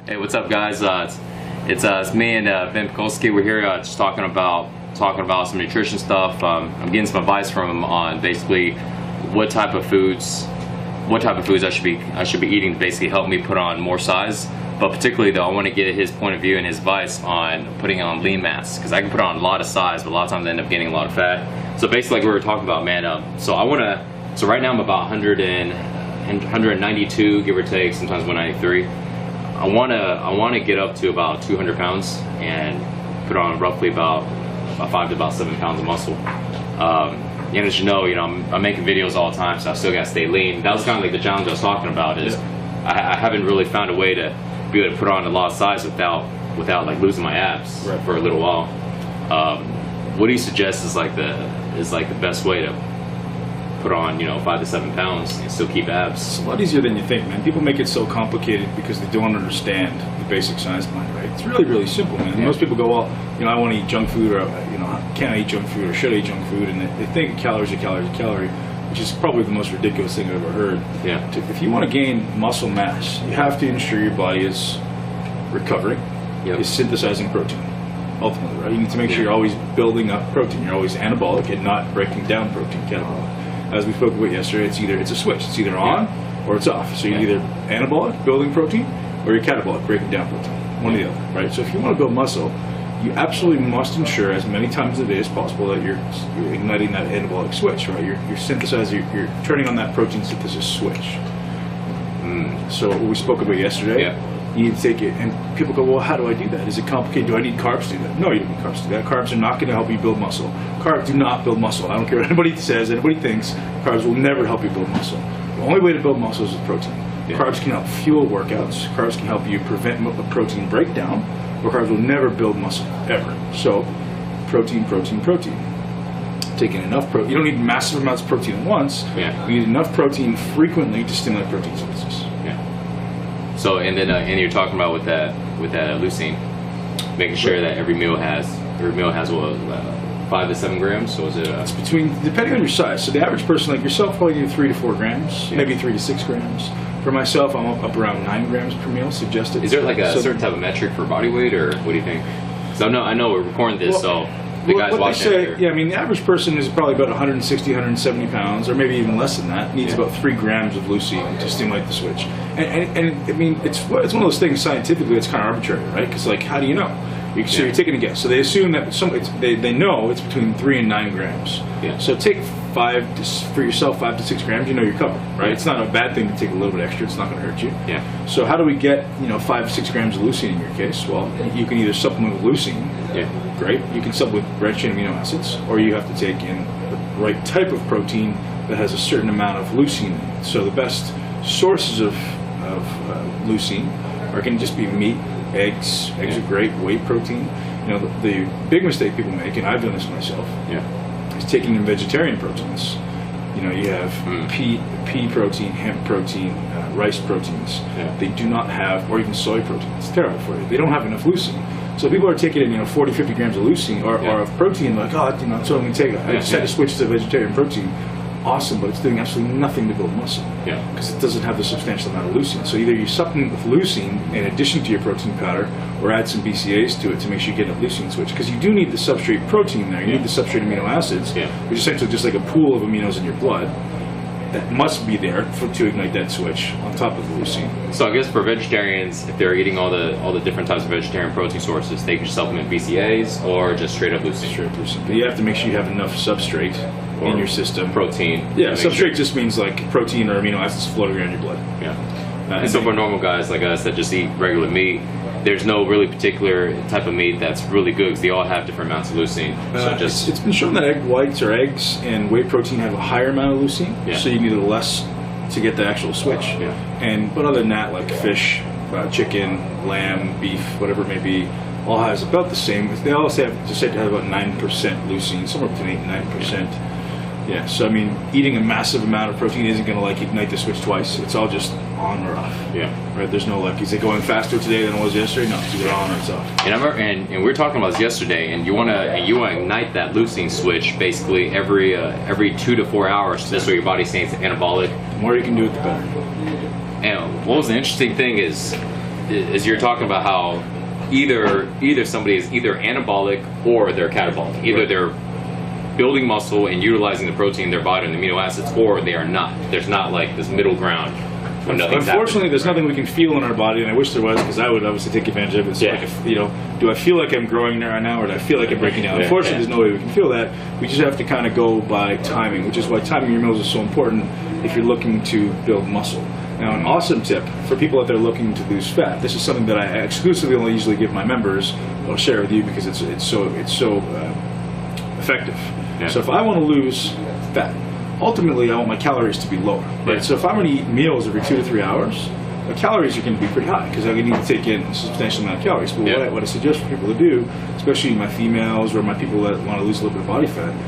Hey, what's up, guys? It's me and Ben Pakulski. We're here just talking about some nutrition stuff. I'm getting some advice from him on basically what type of foods I should be eating to basically help me put on more size. But particularly though, I want to get his point of view and his advice on putting on lean mass, because I can put on a lot of size, but a lot of times I end up gaining a lot of fat. So basically, like we were talking about, man. So right now I'm about 192, give or take, sometimes 193. I want to get up to about 200 pounds and put on roughly about 5 to about 7 pounds of muscle. And as you know, I'm making videos all the time, so I still got to stay lean. That was kind of like the challenge I was talking about. Is I haven't really found a way to be able to put on a lot of size without like losing my abs for a little while. What do you suggest is like the best way to put on 5 to 7 pounds and still keep abs? It's a lot easier than you think, man. People make it so complicated because they don't understand the basic science behind it, right? It's really, really simple, man. Most people go, well, I want to eat junk food, or can I eat junk food, or should I eat junk food? And they think calories are calories are calorie, which is probably the most ridiculous thing I've ever heard. Yeah. If you want to gain muscle mass, you have to ensure your body is recovering, is synthesizing protein. Ultimately, right? You need to make sure you're always building up protein. You're always anabolic and not breaking down protein, catabolic. As we spoke about yesterday, it's a switch. It's either on or it's off. So you're either anabolic, building protein, or you're catabolic, breaking down protein. One or the other, right? So if you want to build muscle, you absolutely must ensure as many times a day as possible that you're igniting that anabolic switch, right? You're synthesizing, you're turning on that protein synthesis switch. So what we spoke about yesterday, you need to take it, and people go, well, how do I do that? Is it complicated? Do I need carbs to do that? No, you don't need carbs to do that. Carbs are not going to help you build muscle. Carbs do not build muscle. I don't care what anybody says, anybody thinks, carbs will never help you build muscle. The only way to build muscle is with protein. Carbs can help fuel workouts. Carbs can help you prevent protein breakdown, but carbs will never build muscle, ever. So, protein, protein, protein. Taking enough protein. You don't need massive amounts of protein at once. You need enough protein frequently to stimulate protein synthesis. So, and then you're talking about with that leucine, making sure that every meal has what, 5 to 7 grams. So is it? It's between, depending on your size. So the average person like yourself probably need 3 to 4 grams, maybe 3 to 6 grams. For myself, I'm up around 9 grams per meal suggested. Is there like a certain type of metric for body weight, or what do you think? Because I know we're recording this, so. The guys what watching they say, I mean, the average person is probably about 160, 170 pounds, or maybe even less than that, needs about 3 grams of leucine to stimulate the switch. And I mean, it's one of those things scientifically that's kind of arbitrary, right? Because, like, how do you know? So you're taking a guess. So they assume that they know it's between 3 and 9 grams. So take 5 for yourself, 5 to 6 grams, you're covered, right? It's not a bad thing to take a little bit extra. It's not going to hurt you. So how do we get 5 to 6 grams of leucine in your case? Well, you can either supplement with leucine. Great. You can supplement with branched chain amino acids, or you have to take in the right type of protein that has a certain amount of leucine in it. So the best sources of leucine are going to just be meat, eggs. Eggs are great. Whey protein. The big mistake people make, and I've done this myself, is taking in vegetarian proteins. You have pea protein, hemp protein, rice proteins. They do not have, or even soy protein. It's terrible for you. They don't have enough leucine. So people are taking in 40, 50 grams of leucine or of protein, like, oh, that's what I'm going to take. I just had to switch to vegetarian protein. Awesome, but it's doing absolutely nothing to build muscle because it doesn't have the substantial amount of leucine. So either you supplement with leucine in addition to your protein powder, or add some BCAAs to it to make sure you get a leucine switch, because you do need the substrate protein there. You need the substrate amino acids, which is essentially just like a pool of aminos in your blood. that must be there to ignite that switch on top of the leucine. So I guess for vegetarians, if they're eating all the different types of vegetarian protein sources, they can supplement BCAAs or just straight up leucine. Straight leucine. But you have to make sure you have enough substrate in your system. Protein. Yeah, substrate just means like protein or amino acids floating around your blood. Yeah. And so for normal guys like us that just eat regular meat, there's no really particular type of meat that's really good because they all have different amounts of leucine. So it's been shown that egg whites or eggs and whey protein have a higher amount of leucine, so you need a less to get the actual switch. But other than that, like fish, chicken, lamb, beef, whatever it may be, all has about the same. They all said to have about 9% leucine, somewhere between 8 and 9%. Yeah, so I mean, eating a massive amount of protein isn't going to like ignite the switch twice. It's all just on or off. Yeah. Right. There's no like, is it going faster today than it was yesterday? No, it's either on or it's off. And I remember, and we were talking about this yesterday. And you want to ignite that leucine switch basically every 2 to 4 hours. That's what your body's saying it's anabolic. The more you can do it, the better. And what was the interesting thing is you're talking about how either somebody is either anabolic or they're catabolic. Either they're building muscle and utilizing the protein in their body and the amino acids, or they are not. There's not like this middle ground. Unfortunately, there's nothing we can feel in our body, and I wish there was, because I would obviously take advantage of it. So like if, do I feel like I'm growing right now, or do I feel like I'm breaking down? Unfortunately, there's no way we can feel that. We just have to kind of go by timing, which is why timing your meals is so important if you're looking to build muscle. Now, an awesome tip for people out there looking to lose fat. This is something that I exclusively only usually give my members. I'll share with you because it's so effective. Yeah. So if I want to lose fat, ultimately I want my calories to be lower, right? So if I'm going to eat meals every 2 to 3 hours, my calories are going to be pretty high because I need to take in a substantial amount of calories. But what I suggest for people to do, especially my females or my people that want to lose a little bit of body fat,